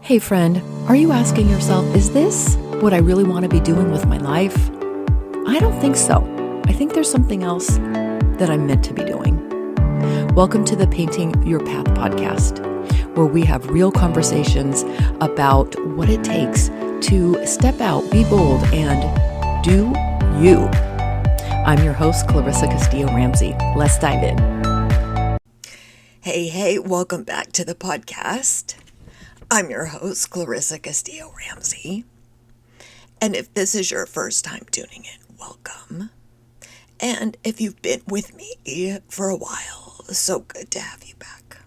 Hey friend, are you asking yourself, is this what I really want to be doing with my life? I don't think so. I think there's something else that I'm meant to be doing. Welcome to the Painting Your Path podcast, where we have real conversations about what it takes to step out, be bold, and do you. I'm your host, Castillo-Ramsey. Let's dive in. Hey, welcome back to the podcast. I'm your host, Castillo-Ramsey. And if this is your first time tuning in, welcome. And if you've been with me for a while, so good to have you back.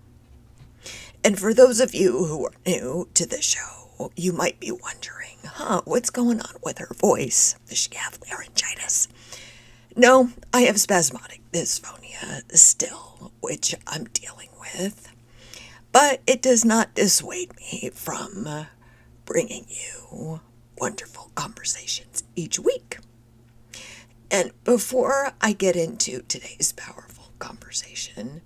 And for those of you who are new to the show, you might be wondering, what's going on with her voice? Does she have laryngitis? No, I have spasmodic dysphonia still, which I'm dealing with. But it does not dissuade me from bringing you wonderful conversations each week. And before I get into today's powerful conversation,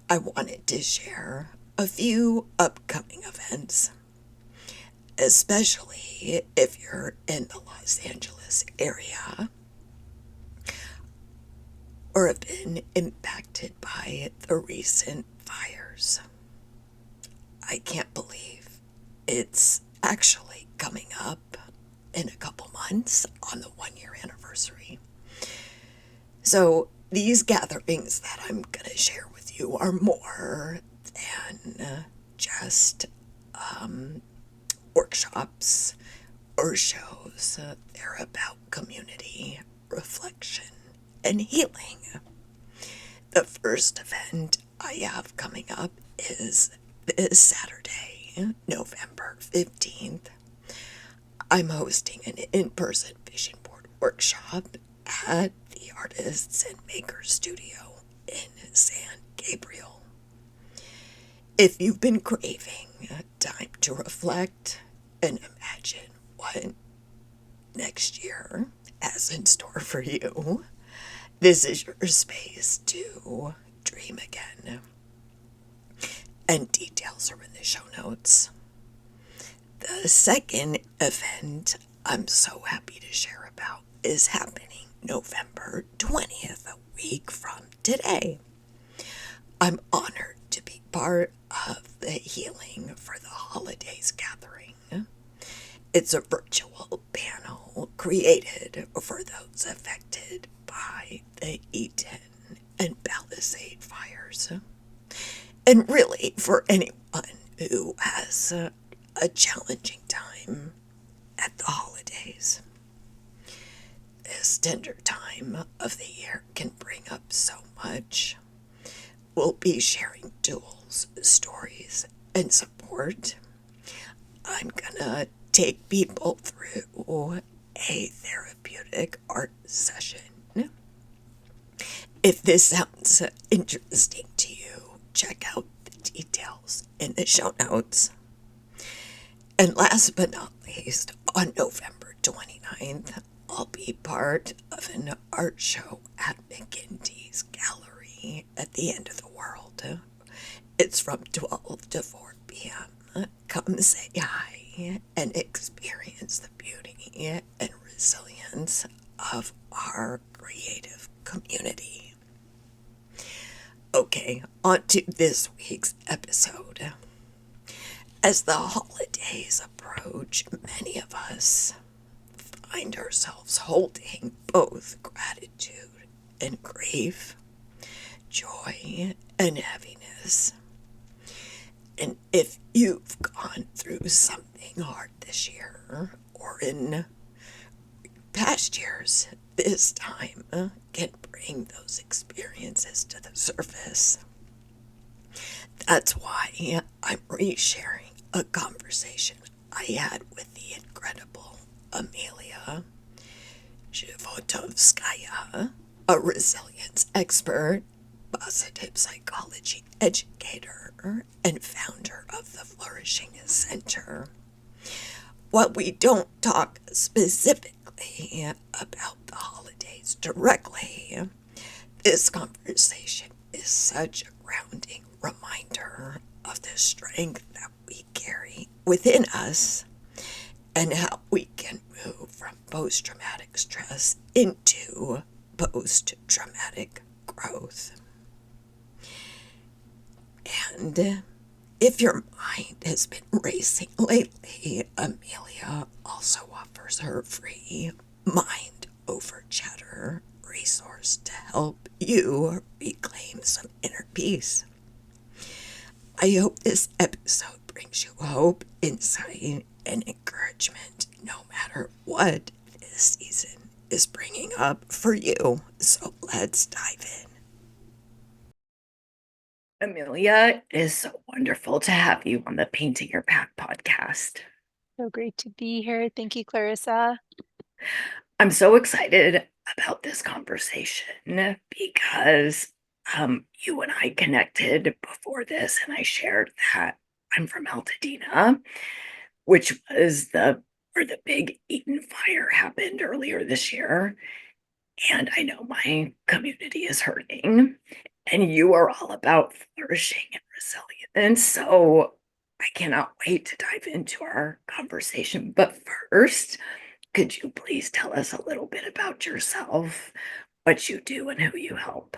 I wanted to share a few upcoming events, especially if you're in the Los Angeles area or have been impacted by the recent fires. I can't believe it's actually coming up in a couple months on the 1-year anniversary. So these gatherings that I'm going to share with you are more than just workshops or shows. They're about community, reflection, and healing. The first event I have coming up is this Saturday, November 15th. I'm hosting an in-person vision board workshop at the Artists and Makers Studio in San Gabriel. If you've been craving time to reflect and imagine what next year has in store for you, this is your space to dream again. And details are in the show notes. The second event I'm so happy to share about is happening November 20th, a week from today. I'm honored to be part of the Healing for the Holidays gathering. It's a virtual panel created for those affected by the Eaton and Palisade fires. And really, for anyone who has a challenging time at the holidays. This tender time of the year can bring up so much. We'll be sharing tools, stories, and support. I'm gonna take people through a therapeutic art session. If this sounds interesting to you, check out the details in the show notes. And last but not least, on November 29th, I'll be part of an art show at McGinty's Gallery at the end of the world. It's from 12 to 4 p.m. Come say hi and experience the beauty and resilience of our creative community. Okay, on to this week's episode. As the holidays approach, many of us find ourselves holding both gratitude and grief, joy and heaviness. And if you've gone through something hard this year or in past years, this time can bring those experiences to the surface. That's why I'm resharing a conversation I had with the incredible Emiliya Zhivotovskaya, a resilience expert, positive psychology educator, and founder of the Flourishing Center. While we don't talk specifically about the holidays directly, this conversation is such a grounding reminder of the strength that we carry within us and how we can move from post traumatic stress into post traumatic growth. And if your mind has been racing lately, Emiliya also offers her free mind over chatter resource to help you reclaim some inner peace. I hope this episode brings you hope, insight, and encouragement no matter what this season is bringing up for you. So let's dive in. Emiliya, it is so wonderful to have you on the Painting Your Path podcast. So great to be here. Thank you, Clarissa. I'm so excited about this conversation because you and I connected before this, and I shared that I'm from Altadena, which was where the big Eaton fire happened earlier this year. And I know my community is hurting, and you are all about flourishing and resilience. So I cannot wait to dive into our conversation. But first, could you please tell us a little bit about yourself, what you do, and who you help?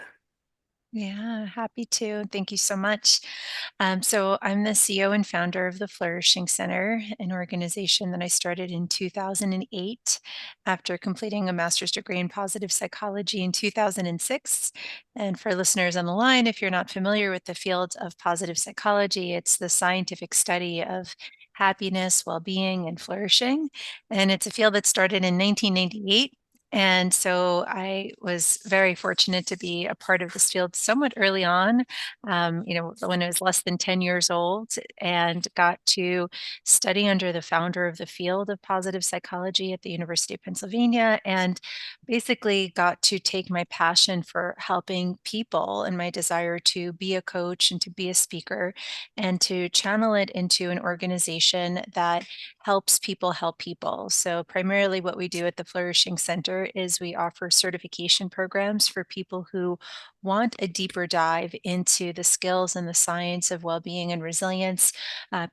Yeah, happy to. Thank you so much. So I'm the CEO and founder of the Flourishing Center, an organization that I started in 2008 after completing a master's degree in positive psychology in 2006. And for listeners on the line, if you're not familiar with the field of positive psychology, it's the scientific study of happiness, well-being, and flourishing. And it's a field that started in 1998. And so I was very fortunate to be a part of this field somewhat early on, when I was less than 10 years old, and got to study under the founder of the field of positive psychology at the University of Pennsylvania, and basically got to take my passion for helping people and my desire to be a coach and to be a speaker and to channel it into an organization that helps people help people. So primarily what we do at the Flourishing Center is we offer certification programs for people who want a deeper dive into the skills and the science of well-being and resilience,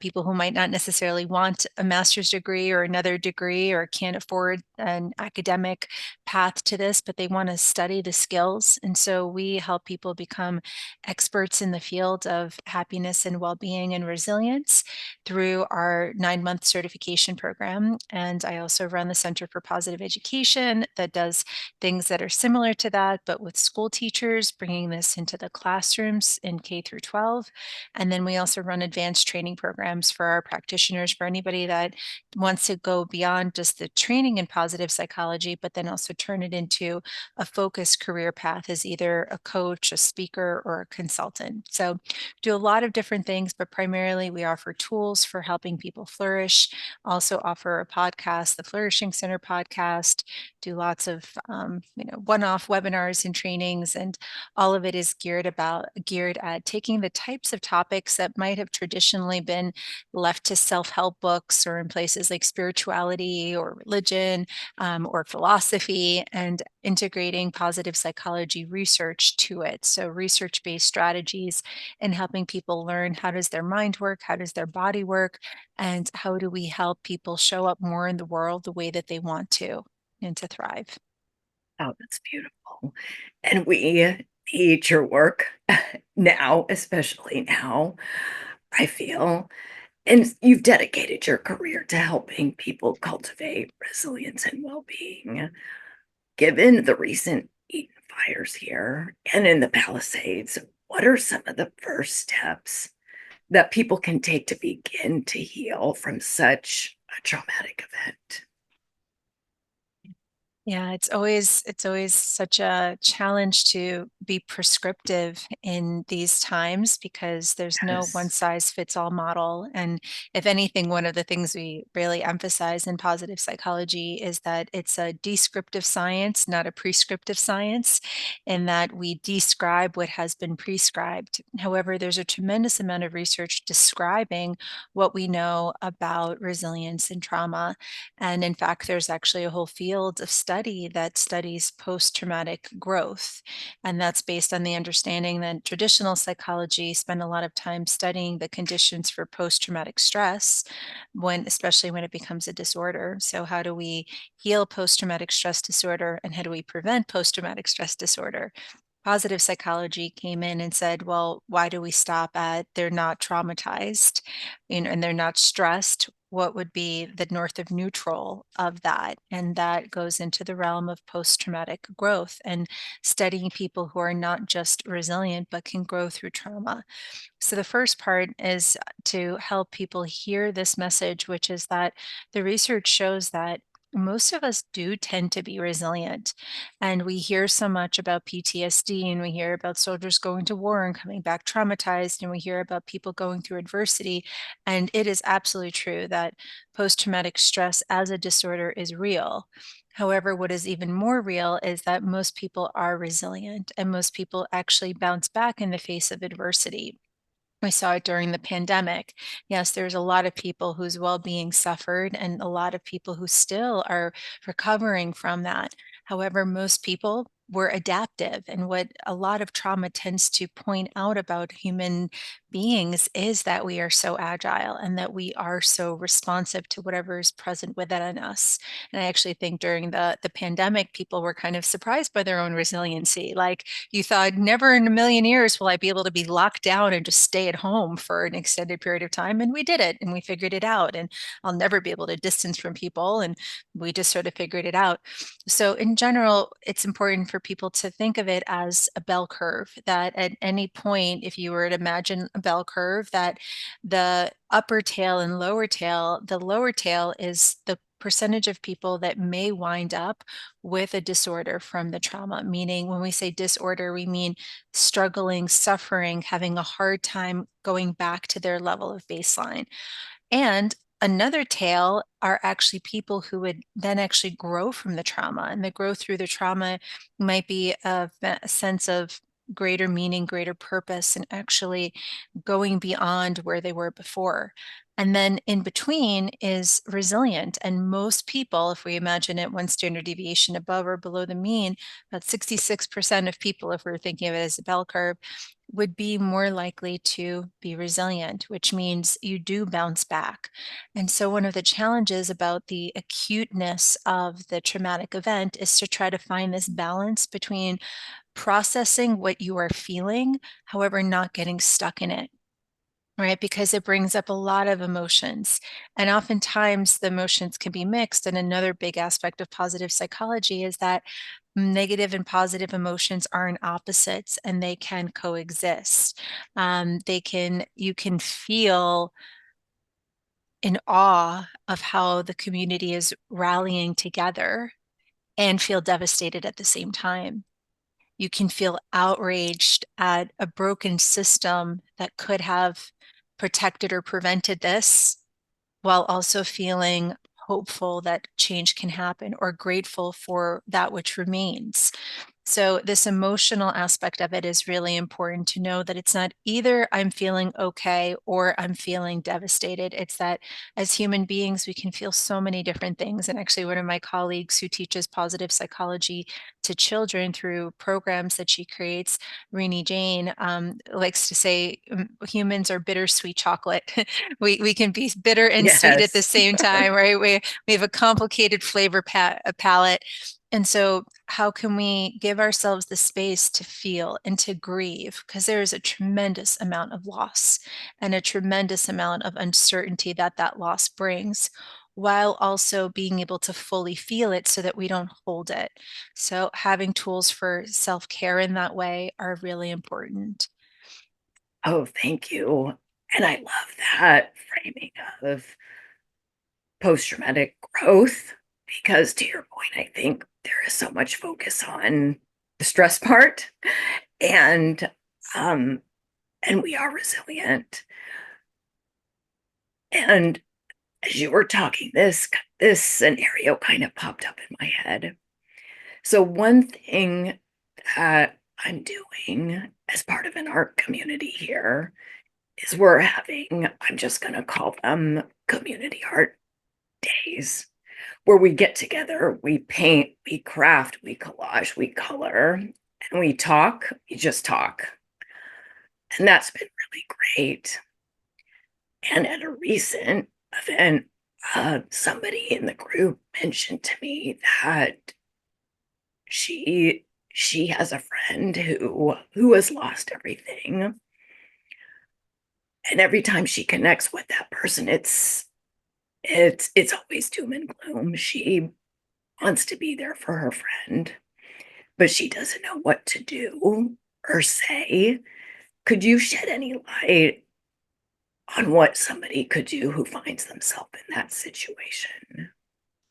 people who might not necessarily want a master's degree or another degree or can't afford an academic path to this, but they want to study the skills. And so we help people become experts in the field of happiness and well-being and resilience through our 9-month certification program. And I also run the Center for Positive Education that does things that are similar to that, but with school teachers, bringing this into the classrooms in K through 12. And then we also run advanced training programs for our practitioners, for anybody that wants to go beyond just the training in positive psychology, but then also turn it into a focused career path as either a coach, a speaker, or a consultant. So do a lot of different things, but primarily we offer tools for helping people flourish. Also offer a podcast, the Flourishing Center podcast, do lots of one-off webinars and trainings, and all of it is geared at taking the types of topics that might have traditionally been left to self-help books or in places like spirituality or religion, or philosophy, and integrating positive psychology research to it. So research-based strategies and helping people learn, how does their mind work, how does their body work, and how do we help people show up more in the world the way that they want to and to thrive. Oh, that's beautiful. And we need your work now, especially now, I feel. And you've dedicated your career to helping people cultivate resilience and well-being. Given the recent Eaton fires here and in the Palisades, what are some of the first steps that people can take to begin to heal from such a traumatic event? Yeah, it's always such a challenge to be prescriptive in these times because there's no one Yes. size fits all model. And if anything, one of the things we really emphasize in positive psychology is that it's a descriptive science, not a prescriptive science, in that we describe what has been prescribed. However, there's a tremendous amount of research describing what we know about resilience and trauma. And in fact, there's actually a whole field of study study that studies post-traumatic growth. And that's based on the understanding that traditional psychology spend a lot of time studying the conditions for post-traumatic stress especially when it becomes a disorder. So how do we heal post-traumatic stress disorder and how do we prevent post-traumatic stress disorder? Positive psychology came in and said, well, why do we stop at they're not traumatized, and they're not stressed? What would be the north of neutral of that? And that goes into the realm of post-traumatic growth and studying people who are not just resilient, but can grow through trauma. So the first part is to help people hear this message, which is that the research shows that most of us do tend to be resilient. And we hear so much about PTSD, and we hear about soldiers going to war and coming back traumatized, and we hear about people going through adversity. And it is absolutely true that post traumatic stress as a disorder is real. However, what is even more real is that most people are resilient and most people actually bounce back in the face of adversity. We saw it during the pandemic. Yes, there's a lot of people whose well-being suffered and a lot of people who still are recovering from that. However, most people were adaptive. And what a lot of trauma tends to point out about human beings is that we are so agile and that we are so responsive to whatever is present within us. And I actually think during the pandemic, people were kind of surprised by their own resiliency. Like, you thought, never in a million years will I be able to be locked down and just stay at home for an extended period of time. And we did it and we figured it out. And I'll never be able to distance from people. And we just sort of figured it out. So, in general, it's important for people to think of it as a bell curve, that at any point, if you were to imagine a bell curve, that the upper tail and lower tail, the lower tail is the percentage of people that may wind up with a disorder from the trauma. Meaning, when we say disorder, we mean struggling, suffering, having a hard time going back to their level of baseline. And another tale are actually people who would then actually grow from the trauma. And the growth through the trauma might be a sense of greater meaning, greater purpose, and actually going beyond where they were before. And then in between is resilient. And most people, if we imagine it one standard deviation above or below the mean, about 66% of people, if we're thinking of it as a bell curve, would be more likely to be resilient, which means you do bounce back. And so, one of the challenges about the acuteness of the traumatic event is to try to find this balance between processing what you are feeling, however, not getting stuck in it. Right, because it brings up a lot of emotions. And oftentimes the emotions can be mixed. And another big aspect of positive psychology is that negative and positive emotions aren't opposites and they can coexist. You can feel in awe of how the community is rallying together and feel devastated at the same time. You can feel outraged at a broken system that could have protected or prevented this, while also feeling hopeful that change can happen or grateful for that which remains. So, this emotional aspect of it is really important to know that it's not either I'm feeling okay or I'm feeling devastated. It's that as human beings, we can feel so many different things. And actually, one of my colleagues who teaches positive psychology to children through programs that she creates, Rini Jane, likes to say humans are bittersweet chocolate. We can be bitter and sweet at the Yes. same time, right? We have a complicated flavor palette. And so, how can we give ourselves the space to feel and to grieve? Because there is a tremendous amount of loss and a tremendous amount of uncertainty that that loss brings, while also being able to fully feel it so that we don't hold it. So, having tools for self care in that way are really important. Oh, thank you. And I love that framing of post-traumatic growth because to your point, I think there is so much focus on the stress part and um and we are resilient. And as you were talking, this scenario kind of popped up in my head. So one thing that I'm doing as part of an art community here is we're having, I'm just going to call them community art days. where we get together, we paint, we craft, we collage, we color, and we talk. We just talk. And that's been really great. And at a recent event, somebody in the group mentioned to me that she has a friend who has lost everything, and every time she connects with that person, it's always doom and gloom. She wants to be there for her friend, but she doesn't know what to do or say. Could you shed any light on what somebody could do who finds themselves in that situation?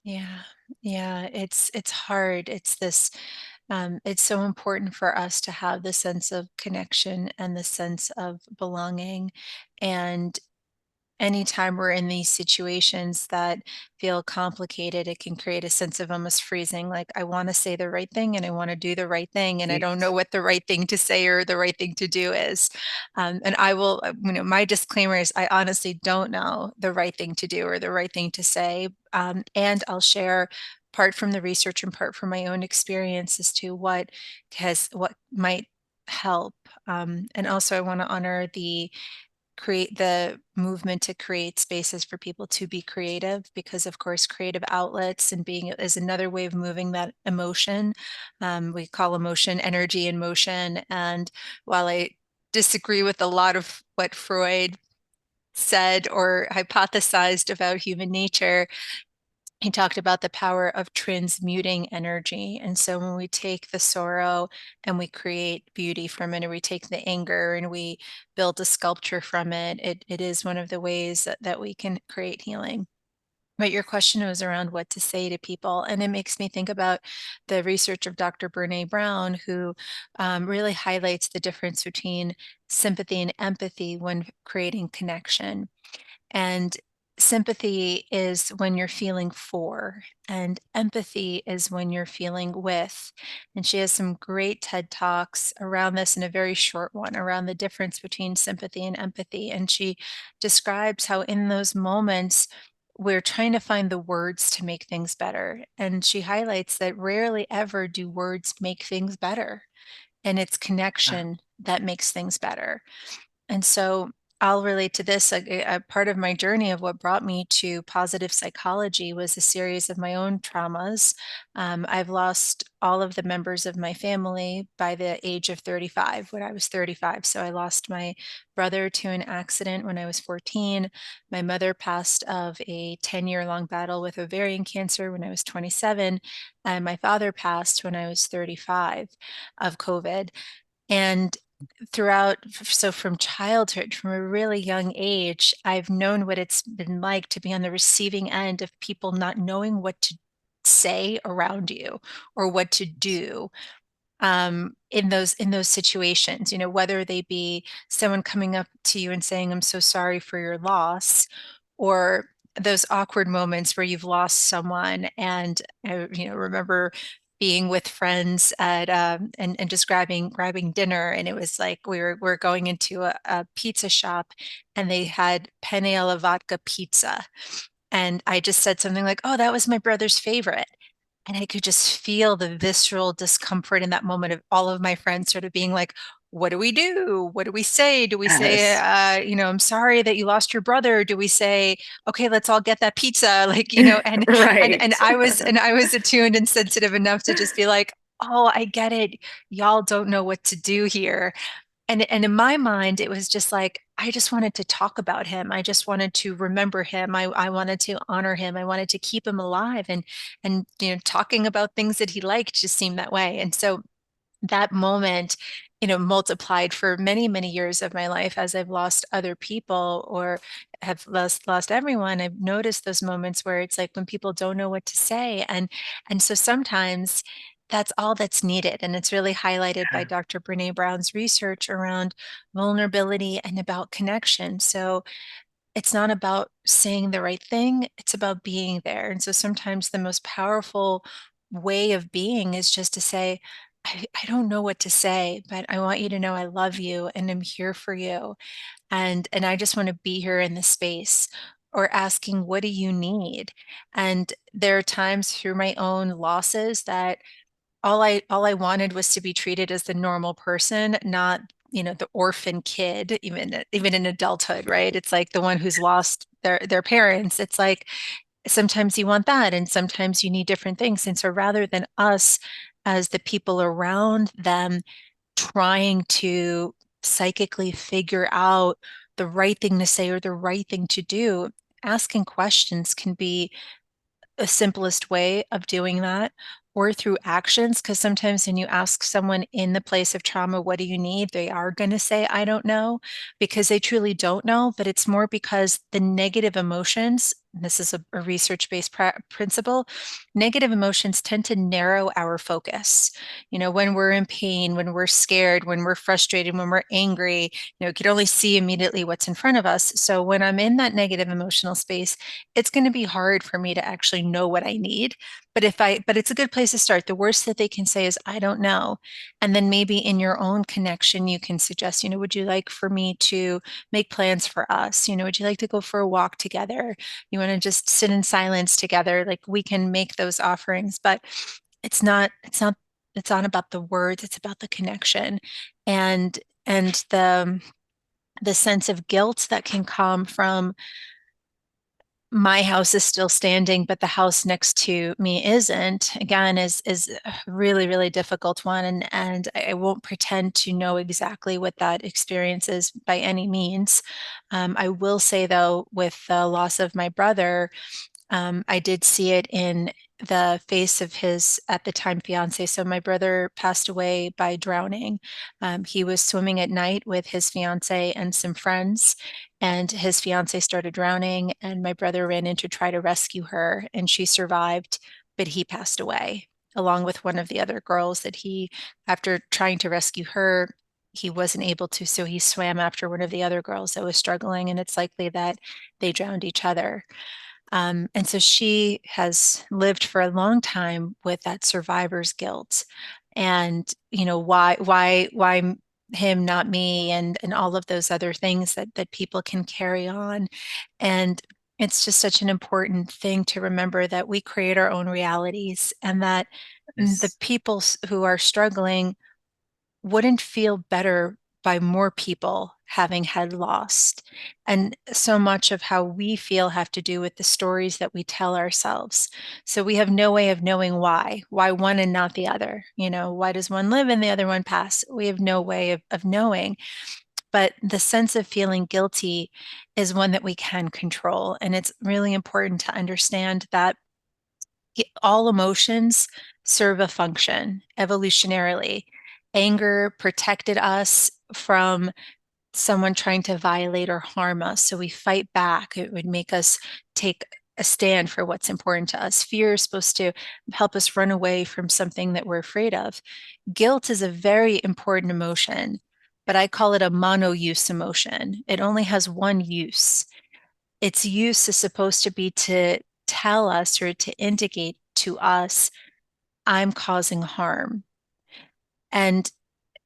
Yeah. Yeah, it's hard. It's this it's so important for us to have the sense of connection and the sense of belonging. And anytime we're in these situations that feel complicated, it can create a sense of almost freezing. Like, I want to say the right thing and I want to do the right thing, and I don't know Right. what the right thing to say or the right thing to do is. And I will, my disclaimer is I honestly don't know the right thing to do or the right thing to say. And I'll share part from the research and part from my own experience as to what might help. And also, I want to honor the movement to create spaces for people to be creative, because of course creative outlets and being is another way of moving that emotion. We call emotion energy in motion, and while I disagree with a lot of what Freud said or hypothesized about human nature, he talked about the power of transmuting energy. And so when we take the sorrow and we create beauty from it, or we take the anger and we build a sculpture from it, it is one of the ways that we can create healing. But your question was around what to say to people. And it makes me think about the research of Dr. Brene Brown, who really highlights the difference between sympathy and empathy when creating connection. And sympathy is when you're feeling for, and empathy is when you're feeling with. And she has some great TED Talks around this, and a very short one around the difference between sympathy and empathy. And she describes how in those moments, we're trying to find the words to make things better. And she highlights that rarely ever do words make things better. And it's Ah, connection that makes things better. And so I'll relate to this. A part of my journey of what brought me to positive psychology was a series of my own traumas. I've lost all of the members of my family by the age of 35, when I was 35. So I lost my brother to an accident when I was 14. My mother passed of a 10-year-long battle with ovarian cancer when I was 27. And my father passed when I was 35 of COVID. And throughout so from childhood, from a really young age, I've known what it's been like to be on the receiving end of people not knowing what to say around you or what to do in those situations, whether they be someone coming up to you and saying, I'm so sorry for your loss, or those awkward moments where you've lost someone. And I, remember being with friends at and just grabbing dinner, and it was like we're going into a pizza shop, and they had penne alla vodka pizza, and I just said something like, oh, that was my brother's favorite. And I could just feel the visceral discomfort in that moment of all of my friends sort of being like, what do we do? What do we say? Do we say, yes. I'm sorry that you lost your brother? Do we say, okay, let's all get that pizza? Like, and Right. I was attuned and sensitive enough to just be like, oh, I get it. Y'all don't know what to do here. And in my mind, it was just like, I just wanted to talk about him. I just wanted to remember him. I wanted to honor him. I wanted to keep him alive. And talking about things that he liked just seemed that way. And so that moment, multiplied for many, many years of my life as I've lost other people or have lost everyone. I've noticed those moments where it's like when people don't know what to say. And so sometimes that's all that's needed. And it's really highlighted by Dr. Brene Brown's research around vulnerability and about connection. So it's not about saying the right thing, it's about being there. And so sometimes the most powerful way of being is just to say, I don't know what to say, but I want you to know I love you and I'm here for you. And I just want to be here in the space. or asking, what do you need? And there are times through my own losses that all I wanted was to be treated as the normal person, not, the orphan kid, even in adulthood, right? It's like the one who's lost their parents. It's like sometimes you want that and sometimes you need different things. And so rather than us as the people around them trying to psychically figure out the right thing to say or the right thing to do, asking questions can be the simplest way of doing that, or through actions. Because sometimes when you ask someone in the place of trauma, what do you need? They are going to say, I don't know, because they truly don't know. But it's more because the negative emotions, and this is a research-based principle, negative emotions tend to narrow our focus. When we're in pain, when we're scared, when we're frustrated, when we're angry, you can only see immediately what's in front of us. So when I'm in that negative emotional space, it's going to be hard for me to actually know what I need. But it's a good place to start. The worst that they can say is, I don't know. And then maybe in your own connection, you can suggest, would you like for me to make plans for us? Would you like to go for a walk together? You want to just sit in silence together? Like, we can make those offerings, but it's not about the words, it's about the connection. And the sense of guilt that can come from, my house is still standing, but the house next to me isn't, again, is a really, really difficult one. And I won't pretend to know exactly what that experience is by any means. I will say, though, with the loss of my brother, I did see it in the face of his, at the time, fiance. So my brother passed away by drowning. He was swimming at night with his fiance and some friends, and his fiance started drowning, and my brother ran in to try to rescue her, and she survived, but he passed away along with one of the other girls that after trying to rescue her, he wasn't able to. So he swam after one of the other girls that was struggling, and it's likely that they drowned each other. And so she has lived for a long time with that survivor's guilt, and why him, not me, and all of those other things that people can carry on. And it's just such an important thing to remember that we create our own realities, and that the Yes. people who are struggling wouldn't feel better by more people having had lost. And so much of how we feel have to do with the stories that we tell ourselves. So we have no way of knowing why one and not the other. Why does one live and the other one pass? We have no way of knowing. But the sense of feeling guilty is one that we can control. And it's really important to understand that all emotions serve a function evolutionarily. Anger protected us from someone trying to violate or harm us, so we fight back. It would make us take a stand for what's important to us. Fear is supposed to help us run away from something that we're afraid of. Guilt is a very important emotion, but I call it a mono-use emotion. It only has one use. Its use is supposed to be to tell us or to indicate to us, I'm causing harm. And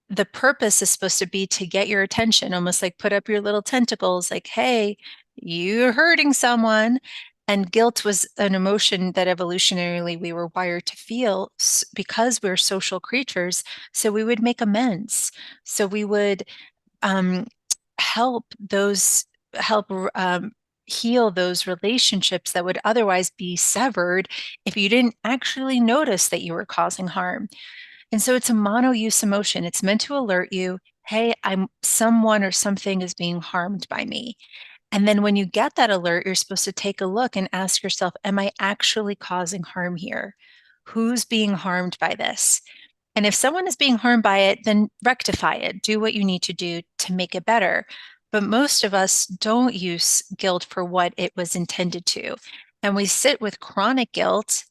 the purpose is supposed to be to get your attention, almost like put up your little tentacles, like, hey, you're hurting someone. And guilt was an emotion that evolutionarily we were wired to feel because we're social creatures. So we would make amends. So we would um, help those, help heal those relationships that would otherwise be severed if you didn't actually notice that you were causing harm. And so it's a mono-use emotion. It's meant to alert you, hey, someone or something is being harmed by me. And then when you get that alert, you're supposed to take a look and ask yourself, am I actually causing harm here? Who's being harmed by this? And if someone is being harmed by it, then rectify it. Do what you need to do to make it better. But most of us don't use guilt for what it was intended to. And we sit with chronic guilt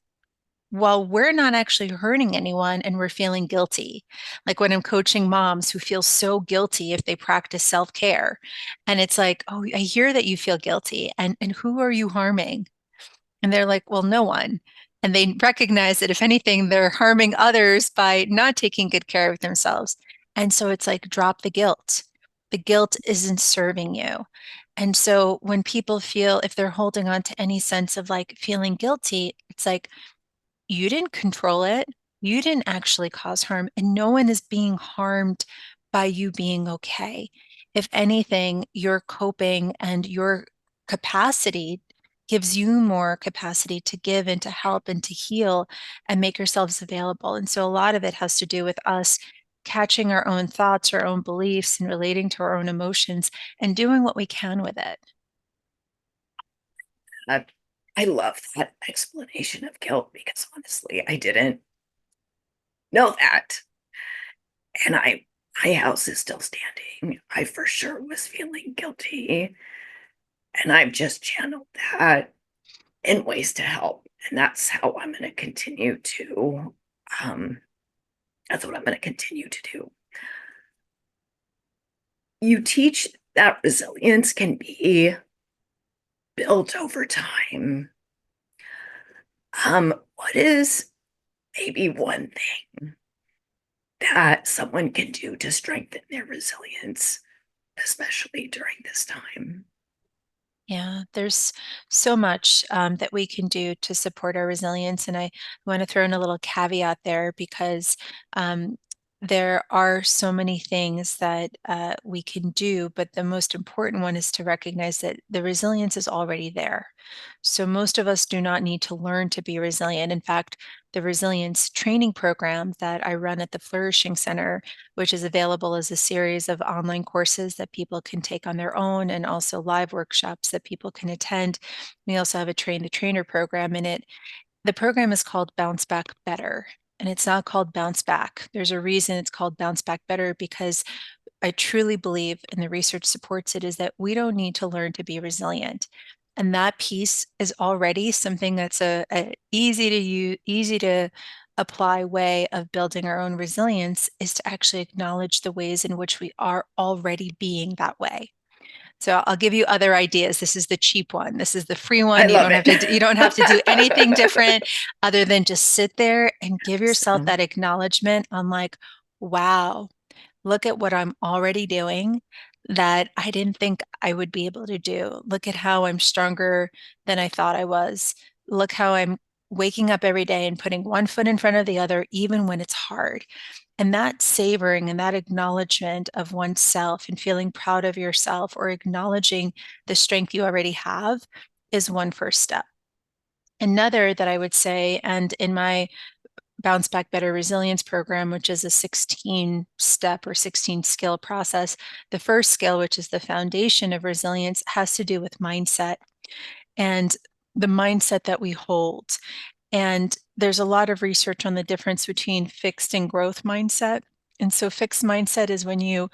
while we're not actually hurting anyone and we're feeling guilty. Like when I'm coaching moms who feel so guilty if they practice self-care. And it's like, oh, I hear that you feel guilty. And who are you harming? And they're like, well, no one. And they recognize that if anything, they're harming others by not taking good care of themselves. And so it's like, drop the guilt. The guilt isn't serving you. And so when people feel, if they're holding on to any sense of like feeling guilty, it's like, you didn't control it. You didn't actually cause harm, and no one is being harmed by you being okay. If anything, your coping and your capacity gives you more capacity to give and to help and to heal and make yourselves available. And so a lot of it has to do with us catching our own thoughts, our own beliefs, and relating to our own emotions and doing what we can with it. I, I love that explanation of guilt because honestly, I didn't know that. And my house is still standing. I for sure was feeling guilty. And I've just channeled that in ways to help. And that's how I'm going to continue to, um, that's what I'm going to continue to do. You teach that resilience can be built over time. What is maybe one thing that someone can do to strengthen their resilience, especially during this time? Yeah, there's so much that we can do to support our resilience. And I want to throw in a little caveat there because um, there are so many things that we can do, but the most important one is to recognize that the resilience is already there. So most of us do not need to learn to be resilient. In fact, the resilience training program that I run at the Flourishing Center, which is available as a series of online courses that people can take on their own and also live workshops that people can attend. We also have a train the trainer program in it. The program is called Bounce Back Better. And it's not called Bounce Back. There's a reason it's called Bounce Back Better because I truly believe, and the research supports it, is that we don't need to learn to be resilient. And that piece is already something that's a easy to use, easy to apply way of building our own resilience is to actually acknowledge the ways in which we are already being that way. So I'll give you other ideas. This is the cheap one. This is the free I one. love it. You don't have to do anything different other than just sit there and give yourself So, that acknowledgement on like, wow, look at what I'm already doing that I didn't think I would be able to do. Look at how I'm stronger than I thought I was. Look how I'm waking up every day and putting one foot in front of the other, even when it's hard. And that savoring and that acknowledgement of oneself and feeling proud of yourself or acknowledging the strength you already have is one first step. Another that I would say, and in my Bounce Back Better Resilience program, which is a 16 step or 16 skill process. The first skill, which is the foundation of resilience, has to do with mindset and the mindset that we hold. And there's a lot of research on the difference between fixed and growth mindset. And so, fixed mindset is when you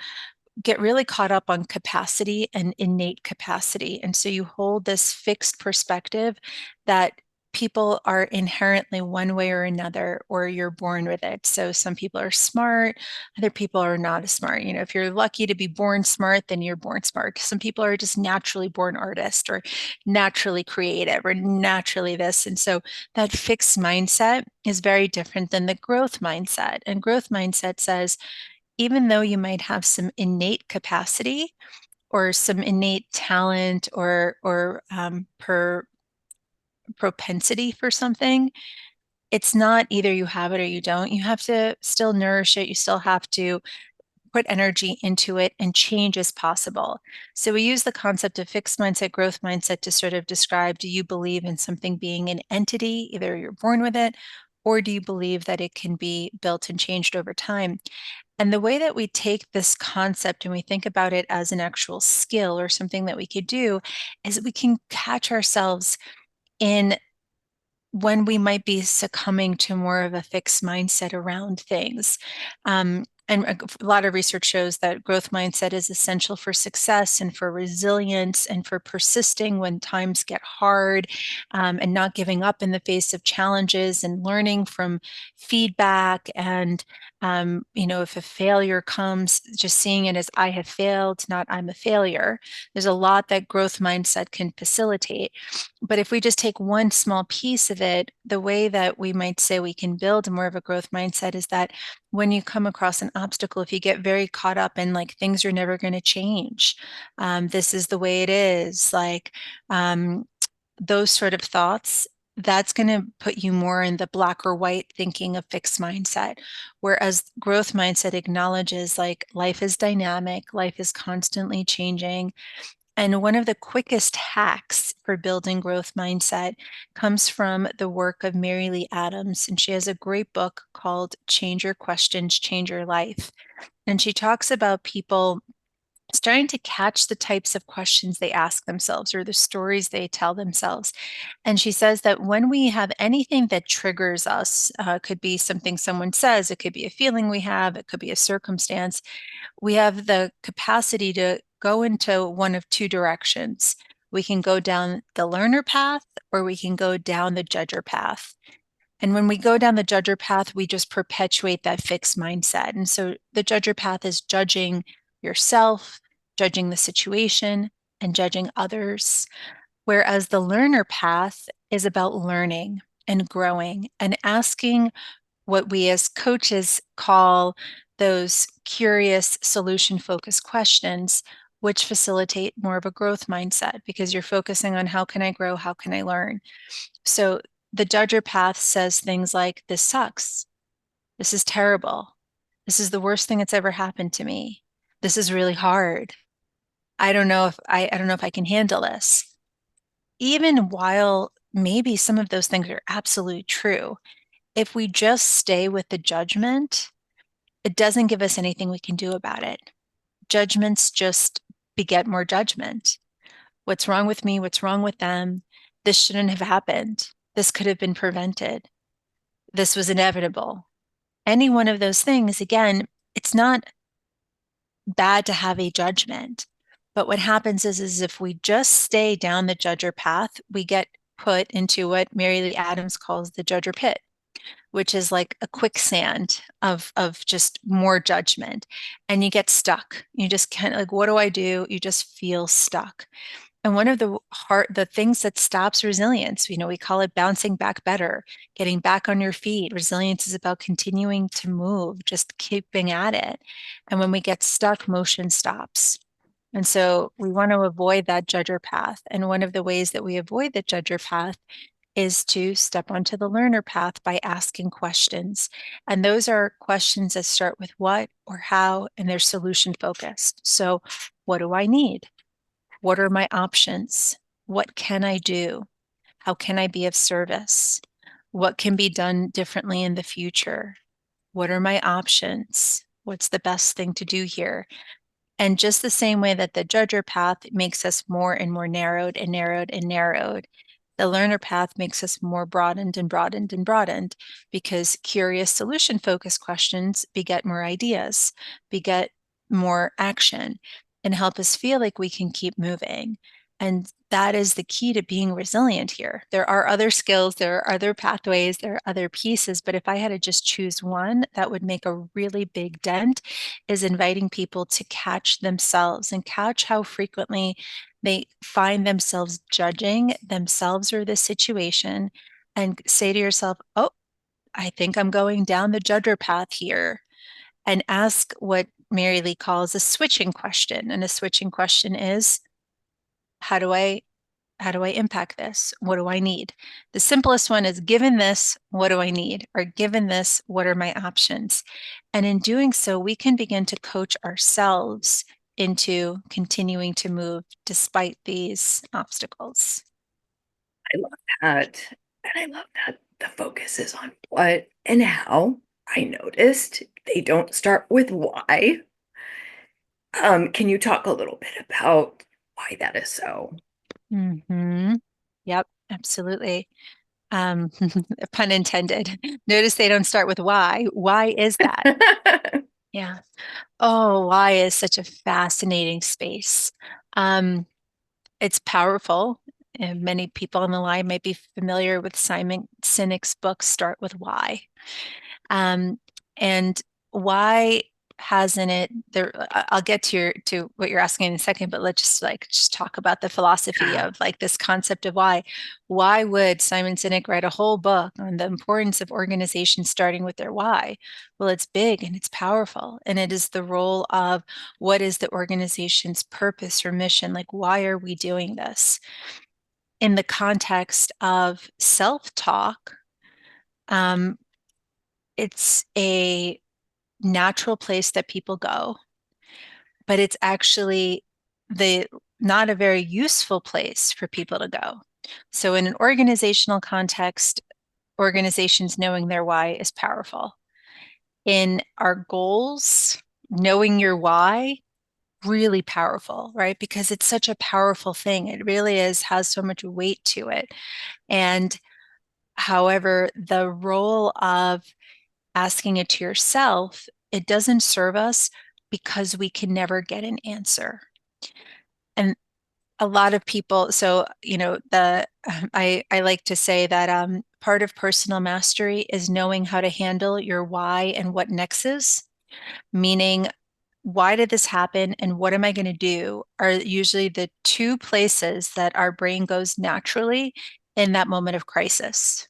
get really caught up on capacity and innate capacity. And so you hold this fixed perspective that people are inherently one way or another, or you're born with it. So some people are smart, other people are not as smart. You know, if you're lucky to be born smart, then you're born smart. Some people are just naturally born artists or naturally creative or naturally this. And so that fixed mindset is very different than the growth mindset. And growth mindset says, even though you might have some innate capacity or some innate talent or propensity for something, it's not either you have it or you don't. You have to still nourish it. You still have to put energy into it, and change is possible. So we use the concept of fixed mindset, growth mindset to sort of describe, do you believe in something being an entity, either you're born with it, or do you believe that it can be built and changed over time? And the way that we take this concept and we think about it as an actual skill or something that we could do is we can catch ourselves in when we might be succumbing to more of a fixed mindset around things. And a lot of research shows that growth mindset is essential for success and for resilience and for persisting when times get hard, and not giving up in the face of challenges and learning from feedback. And, if a failure comes, just seeing it as I have failed, not I'm a failure. There's a lot that growth mindset can facilitate. But if we just take one small piece of it, the way that we might say we can build more of a growth mindset is that when you come across an obstacle, if you get very caught up in like things are never going to change, this is the way it is, like those sort of thoughts, that's going to put you more in the black or white thinking of fixed mindset. Whereas growth mindset acknowledges like life is dynamic, life is constantly changing. And one of the quickest hacks for building growth mindset comes from the work of Mary Lee Adams. And she has a great book called Change Your Questions, Change Your Life. And she talks about people starting to catch the types of questions they ask themselves or the stories they tell themselves. And she says that when we have anything that triggers us, could be something someone says, it could be a feeling we have, it could be a circumstance, we have the capacity to go into one of two directions. We can go down the learner path or we can go down the judger path. And when we go down the judger path, we just perpetuate that fixed mindset. And so the judger path is judging yourself, judging the situation, and judging others. Whereas the learner path is about learning and growing and asking what we as coaches call those curious, solution focused questions, which facilitate more of a growth mindset because you're focusing on how can I grow? How can I learn? So the judger path says things like, this sucks. This is terrible. This is the worst thing that's ever happened to me. This is really hard. I don't know if I can handle this. Even while maybe some of those things are absolutely true, if we just stay with the judgment, it doesn't give us anything we can do about it. Judgments just beget more judgment. What's wrong with me? What's wrong with them? This shouldn't have happened. This could have been prevented. This was inevitable. Any one of those things, again, it's not bad to have a judgment. But what happens is if we just stay down the judger path, we get put into what Mary Lee Adams calls the judger pit, which is like a quicksand of just more judgment. And you get stuck. You just can't, like, what do I do? You just feel stuck. And one of the things that stops resilience, we call it bouncing back better, getting back on your feet. Resilience is about continuing to move, just keeping at it. And when we get stuck, motion stops. And so we want to avoid that judger path. And one of the ways that we avoid the judger path is to step onto the learner path by asking questions. And those are questions that start with what or how, and they're solution focused. So, what do I need? What are my options? What can I do? How can I be of service? What can be done differently in the future? What are my options? What's the best thing to do here? And just the same way that the judger path makes us more and more narrowed and narrowed and narrowed, the learner path makes us more broadened and broadened and broadened because curious solution focused questions beget more ideas, beget more action, and help us feel like we can keep moving. And that is the key to being resilient here. There are other skills, there are other pathways, there are other pieces, but if I had to just choose one that would make a really big dent, is inviting people to catch themselves and catch how frequently they find themselves judging themselves or the situation and say to yourself, oh, I think I'm going down the judger path here. And ask what Mary Lee calls a switching question. And a switching question is, how do I impact this? What do I need? The simplest one is, given this, what do I need? Or given this, what are my options? And in doing so, we can begin to coach ourselves into continuing to move despite these obstacles. I love that. And I love that the focus is on what and how. I noticed they don't start with why. Can you talk a little bit about why that is so? Mm-hmm. Yep, absolutely. Pun intended. Notice they don't start with why. Why is that? Yeah. Oh, why is such a fascinating space. It's powerful. And many people on the line might be familiar with Simon Sinek's book, Start with Why. And why has in it there. I'll get to what you're asking in a second, but let's just talk about the philosophy of like this concept of why. Why would Simon Sinek write a whole book on the importance of organizations starting with their why? Well, it's big and it's powerful, and it is the role of what is the organization's purpose or mission? Like, why are we doing this? In the context of self-talk, it's a natural place that people go, but it's actually the not a very useful place for people to go. So in an organizational context, organizations knowing their why is powerful. In our goals, knowing your why, really powerful, right? Because it's such a powerful thing. It really has so much weight to it. And however, the role of asking it to yourself, it doesn't serve us because we can never get an answer. And a lot of people, so I like to say that part of personal mastery is knowing how to handle your why and what next is, meaning why did this happen and what am I going to do are usually the two places that our brain goes naturally in that moment of crisis.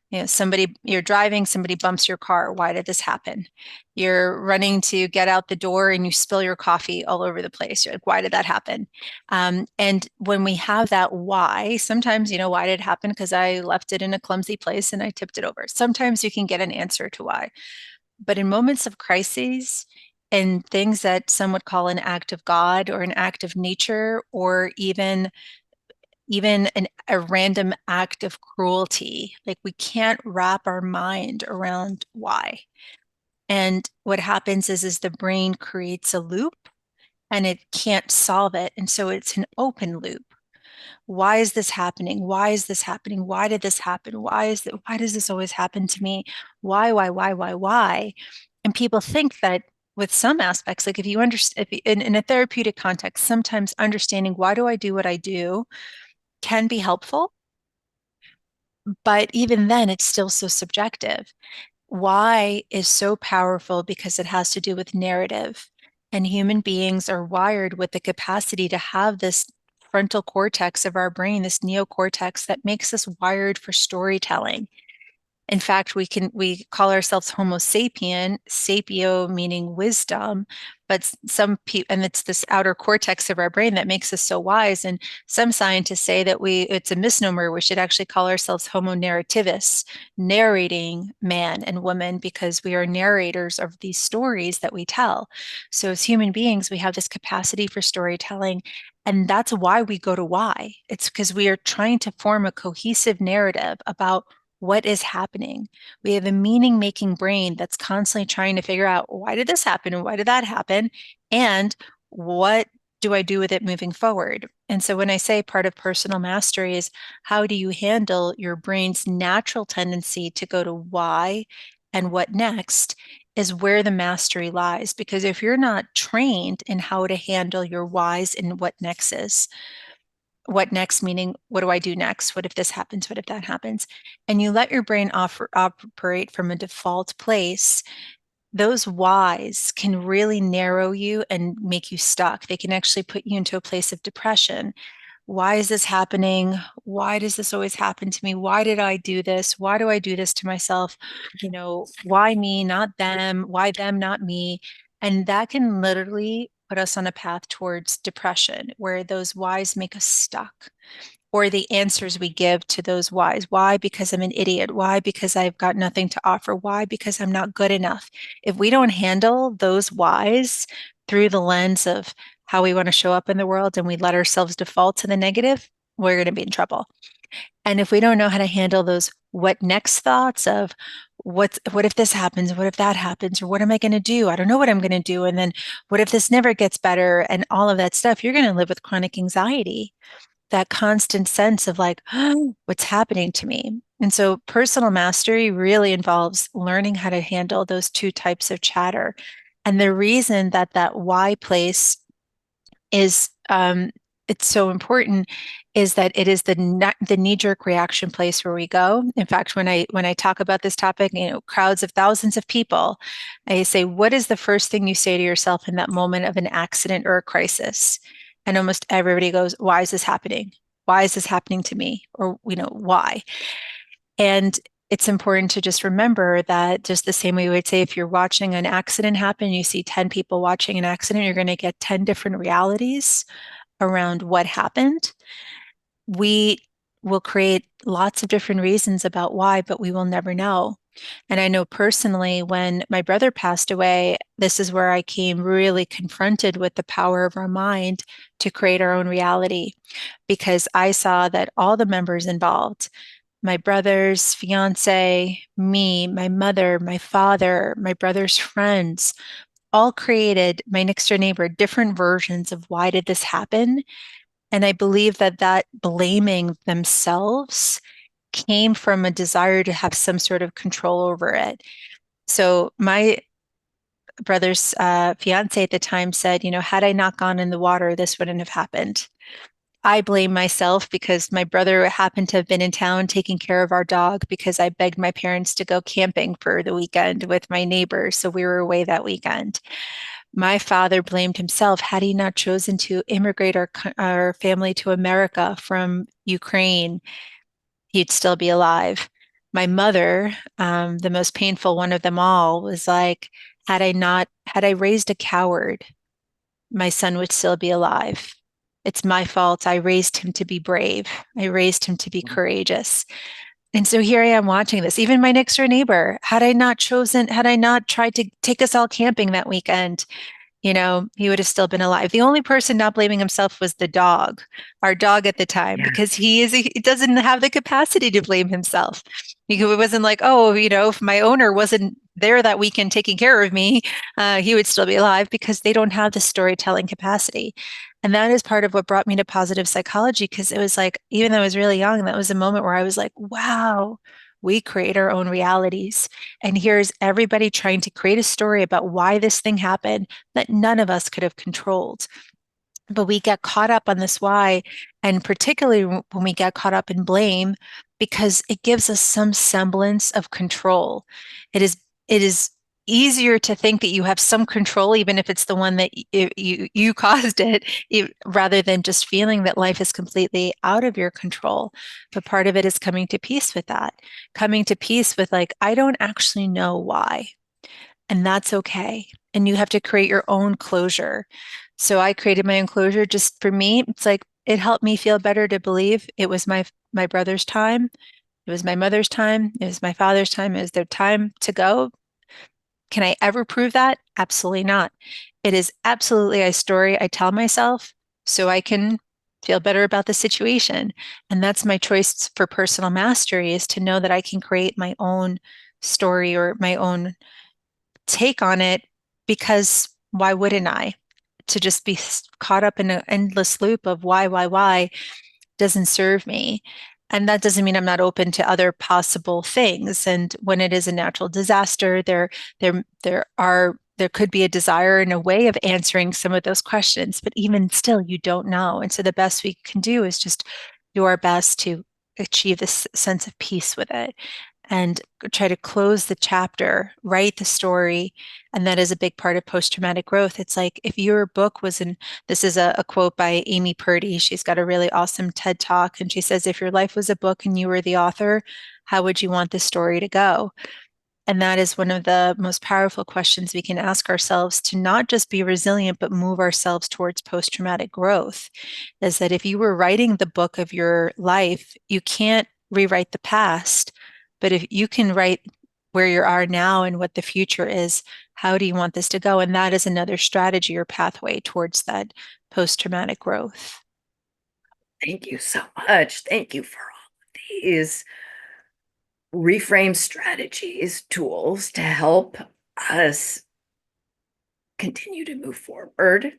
You're driving, somebody bumps your car. Why did this happen? You're running to get out the door and you spill your coffee all over the place. You're like, why did that happen? And when we have that why, sometimes, why did it happen? Because I left it in a clumsy place and I tipped it over. Sometimes you can get an answer to why. But in moments of crises and things that some would call an act of God or an act of nature, or even a random act of cruelty. Like we can't wrap our mind around why. And what happens is the brain creates a loop and it can't solve it. And so it's an open loop. Why is this happening? Why is this happening? Why did this happen? Why does this always happen to me? Why? And people think that with some aspects, like if you understand in a therapeutic context, sometimes understanding why do I do what I do can be helpful. But even then, it's still so subjective. Why is so powerful because it has to do with narrative. And human beings are wired with the capacity to have this frontal cortex of our brain, this neocortex that makes us wired for storytelling. In fact, we call ourselves Homo sapien, sapio meaning wisdom, but some people, and it's this outer cortex of our brain that makes us so wise. And some scientists say that it's a misnomer. We should actually call ourselves Homo narrativus, narrating man and woman, because we are narrators of these stories that we tell. So as human beings, we have this capacity for storytelling. And that's why we go to why. It's because we are trying to form a cohesive narrative about what is happening. We have a meaning making brain that's constantly trying to figure out why did this happen and why did that happen? And what do I do with it moving forward? And so when I say part of personal mastery is how do you handle your brain's natural tendency to go to why and what next is where the mastery lies. Because if you're not trained in how to handle your whys and what next is, what next, meaning what do I do next? What if this happens? What if that happens? And you let your brain operate from a default place, those whys can really narrow you and make you stuck. They can actually put you into a place of depression. Why is this happening? Why does this always happen to me? Why did I do this? Why do I do this to myself? Why me, not them? Why them, not me? And that can literally put us on a path towards depression, where those whys make us stuck, or the answers we give to those whys. Why? Because I'm an idiot. Why? Because I've got nothing to offer. Why? Because I'm not good enough. If we don't handle those whys through the lens of how we want to show up in the world and we let ourselves default to the negative, we're going to be in trouble. And if we don't know how to handle those what next thoughts of what if this happens, what if that happens, or what am I going to do? I don't know what I'm going to do. And then what if this never gets better, and all of that stuff, you're going to live with chronic anxiety, that constant sense of like, oh, what's happening to me? And so personal mastery really involves learning how to handle those two types of chatter. And the reason that why place is it's so important is that it is the knee-jerk reaction place where we go. In fact, when I talk about this topic, crowds of thousands of people, I say, what is the first thing you say to yourself in that moment of an accident or a crisis? And almost everybody goes, why is this happening? Why is this happening to me? Or, why? And it's important to just remember that just the same way we would say if you're watching an accident happen, you see 10 people watching an accident, you're going to get 10 different realities around what happened. We will create lots of different reasons about why, but we will never know. And I know personally, when my brother passed away, this is where I came really confronted with the power of our mind to create our own reality, because I saw that all the members involved, my brother's fiance, me, my mother, my father, my brother's friends, all created, my next door neighbor, different versions of why did this happen. And I believe that blaming themselves came from a desire to have some sort of control over it. So my brother's fiance at the time said, had I not gone in the water, this wouldn't have happened. I blame myself because my brother happened to have been in town taking care of our dog because I begged my parents to go camping for the weekend with my neighbors. So we were away that weekend. My father blamed himself. Had he not chosen to immigrate our family to America from Ukraine, he'd still be alive. My mother, the most painful one of them all, was like, had I raised a coward, my son would still be alive. It's my fault. I raised him to be brave. I raised him to be courageous. And so here I am watching this. Even my next door neighbor, had I not tried to take us all camping that weekend, he would have still been alive. The only person not blaming himself was the dog, our dog at the time, Yeah. because he doesn't have the capacity to blame himself. It wasn't like, oh, if my owner wasn't there that weekend taking care of me, he would still be alive, because they don't have the storytelling capacity. And that is part of what brought me to positive psychology, because it was like, even though I was really young, that was a moment where I was like, wow, we create our own realities. And here's everybody trying to create a story about why this thing happened that none of us could have controlled. But we get caught up on this why, and particularly when we get caught up in blame, because it gives us some semblance of control. It is easier to think that you have some control, even if it's the one that you caused it, rather than just feeling that life is completely out of your control. But part of it is coming to peace with that, coming to peace with like, I don't actually know why. And that's okay. And you have to create your own closure. So I created my own closure just for me. It's like it helped me feel better to believe it was my brother's time. It was my mother's time. It was my father's time. It was their time to go. Can I ever prove that? Absolutely not. It is absolutely a story I tell myself so I can feel better about the situation. And that's my choice for personal mastery, is to know that I can create my own story or my own take on it, because why wouldn't I? To just be caught up in an endless loop of why doesn't serve me. And that doesn't mean I'm not open to other possible things. And when it is a natural disaster, there could be a desire and a way of answering some of those questions, but even still, you don't know. And so the best we can do is just do our best to achieve this sense of peace with it and try to close the chapter, write the story. And that is a big part of post-traumatic growth. It's like if your book was in, this is a quote by Amy Purdy. She's got a really awesome TED Talk. And she says, if your life was a book and you were the author, how would you want the story to go? And that is one of the most powerful questions we can ask ourselves, to not just be resilient, but move ourselves towards post-traumatic growth. Is that if you were writing the book of your life, you can't rewrite the past, but if you can write where you are now and what the future is, how do you want this to go? And that is another strategy or pathway towards that post-traumatic growth. Thank you so much. Thank you for all of these reframe strategies, tools to help us continue to move forward.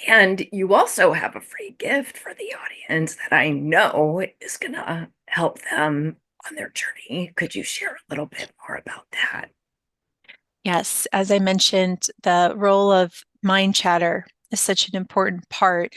And you also have a free gift for the audience that I know is going to help them on their journey. Could you share a little bit more about that? Yes, as I mentioned, the role of mind chatter is such an important part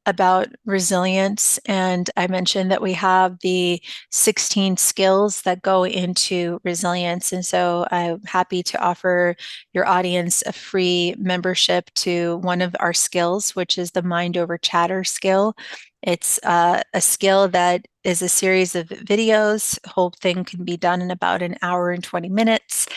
about resilience, and I mentioned that we have the 16 skills that go into resilience. And so I'm happy to offer your audience a free membership to one of our skills, which is the mind over chatter skill. It's a skill that is a series of videos. The whole thing can be done in about an hour and 20 minutes.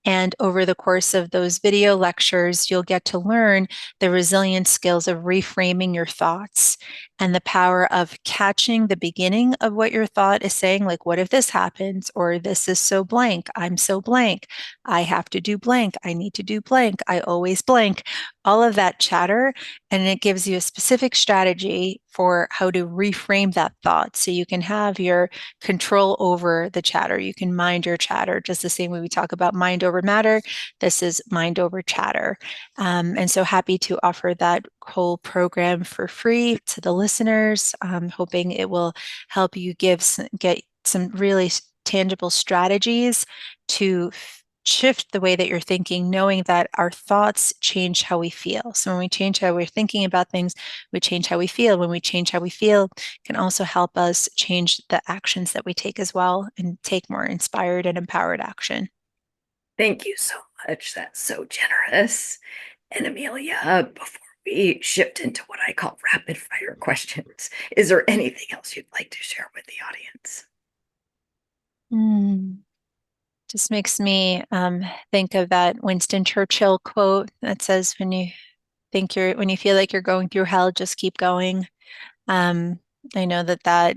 And over the course of those video lectures, you'll get to learn the resilient skills of reframing your thoughts and the power of catching the beginning of what your thought is saying, like, what if this happens? Or this is so blank. I'm so blank. I have to do blank. I need to do blank. I always blank. All of that chatter. And it gives you a specific strategy for how to reframe that thought so you can have your control over the chatter. You can mind your chatter, just the same way we talk about mind over matter. This is mind over chatter. And so happy to offer that whole program for free to the listeners, hoping it will help you get some really tangible strategies to shift the way that you're thinking, knowing that our thoughts change how we feel. So when we change how we're thinking about things, we change how we feel. When we change how we feel, it can also help us change the actions that we take as well and take more inspired and empowered action. Thank you so much. That's so generous. And Emiliya, before we shift into what I call rapid fire questions, is there anything else you'd like to share with the audience? Just makes me think of that Winston Churchill quote that says, when you feel like you're going through hell, just keep going. I know that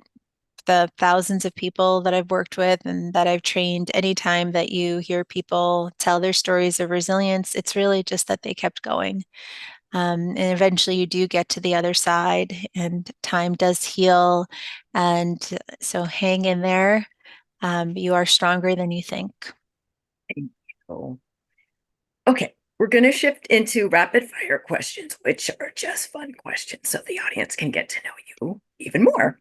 the thousands of people that I've worked with and that I've trained, anytime that you hear people tell their stories of resilience, it's really just that they kept going. And eventually you do get to the other side and time does heal. And so hang in there. You are stronger than you think. Thank you. Okay, we're going to shift into rapid fire questions, which are just fun questions so the audience can get to know you even more.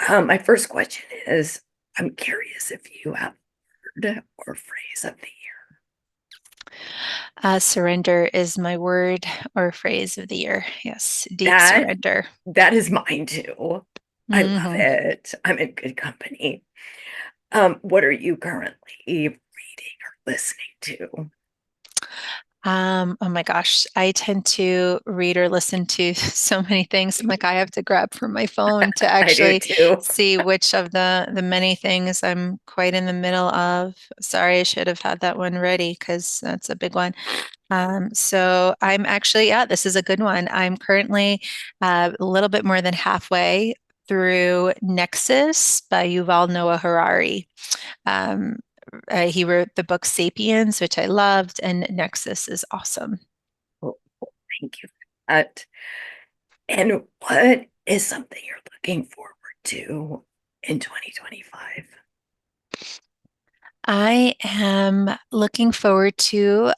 My first question is, I'm curious if you have a word or phrase of the year. Surrender is my word or phrase of the year. Yes, deep That surrender. that is mine too. I love Mhm. it. I'm in good company. What are you currently reading or listening to? Oh my gosh, I tend to read or listen to so many things. I'm like, I have to grab from my phone to I do actually too. see which of the many things I'm quite in the middle of. Sorry, I should have had that one ready because that's a big one. So I'm actually, yeah, this is a good one. I'm currently a little bit more than halfway through Nexus by Yuval Noah Harari. Um, he wrote the book Sapiens, which I loved, and Nexus is awesome. Oh, thank you for that. And what is something you're looking forward to in 2025? I am looking forward to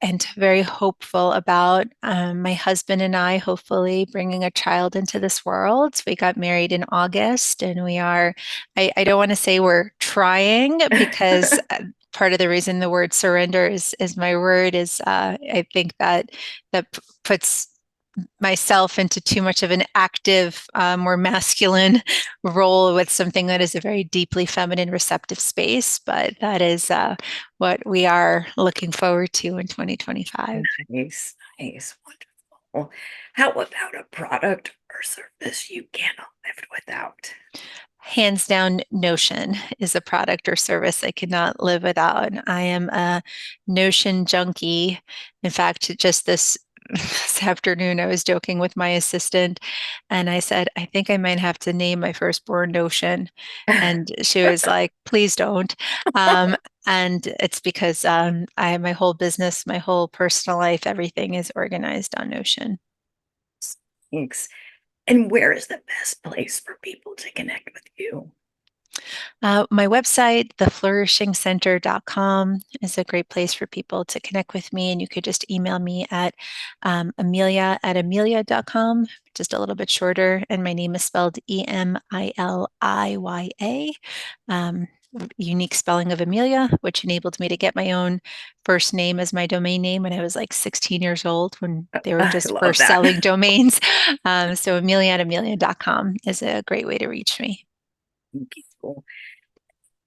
and very hopeful about my husband and I hopefully bringing a child into this world. We got married in August, and I don't want to say we're trying because part of the reason the word surrender is my word is I think that puts myself into too much of an active, more masculine role with something that is a very deeply feminine, receptive space. But that is what we are looking forward to in 2025. Nice, nice, wonderful. How about a product or service you cannot live without? Hands down, Notion is a product or service I could not live without. I am a Notion junkie. In fact, just this afternoon, I was joking with my assistant and I said, I think I might have to name my firstborn Notion. And she was like, please don't. And it's because my whole business, my whole personal life, everything is organized on Notion. Thanks. And where is the best place for people to connect with you? My website, theflourishingcenter.com, is a great place for people to connect with me. And you could just email me at Emiliya@emiliya.com, just a little bit shorter. And my name is spelled Emiliya. unique spelling of Emiliya, which enabled me to get my own first name as my domain name when I was like 16 years old, when they were I just love first that. selling domains. So Emiliya@Emiliya.com is a great way to reach me. Cool.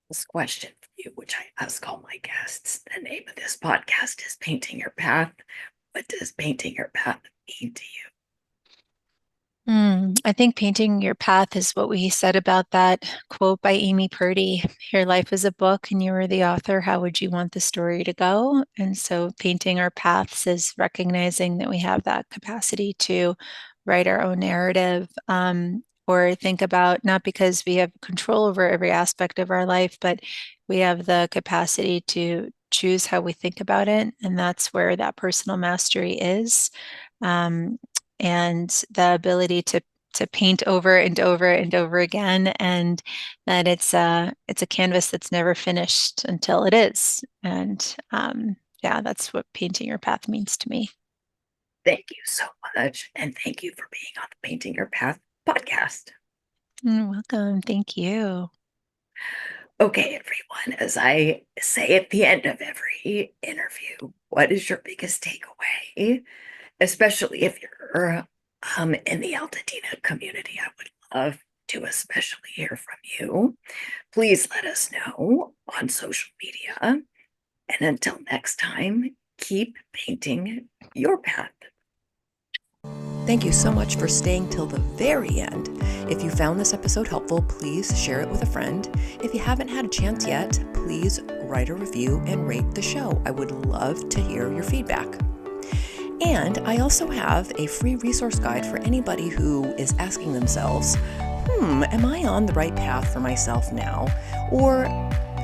This question for you, which I ask all my guests. The name of this podcast is Painting Your Path. What does painting your path mean to you? I think painting your path is what we said about that quote by Amy Purdy. Your life is a book and you are the author. How would you want the story to go? And so painting our paths is recognizing that we have that capacity to write our own narrative, or think about, not because we have control over every aspect of our life, but we have the capacity to choose how we think about it. And that's where that personal mastery is. And the ability to paint over and over and over again, and that it's a canvas that's never finished until it is. And yeah, that's what painting your path means to me. Thank you so much. And thank you for being on the Painting Your Path podcast. You're welcome. Thank you. Okay, everyone, as I say at the end of every interview, what is your biggest takeaway? Especially if you're in the Altadena community, I would love to especially hear from you. Please let us know on social media. And until next time, keep painting your path. Thank you so much for staying till the very end. If you found this episode helpful, please share it with a friend. If you haven't had a chance yet, please write a review and rate the show. I would love to hear your feedback. And I also have a free resource guide for anybody who is asking themselves, am I on the right path for myself now? Or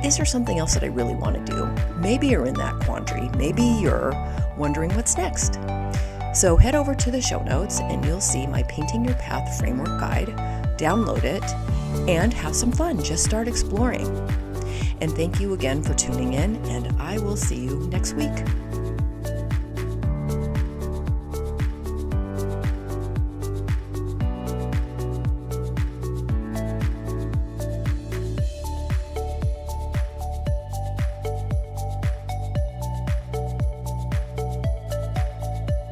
is there something else that I really want to do? Maybe you're in that quandary. Maybe you're wondering what's next. So head over to the show notes and you'll see my Painting Your Path framework guide. Download it and have some fun. Just start exploring. And thank you again for tuning in, and I will see you next week.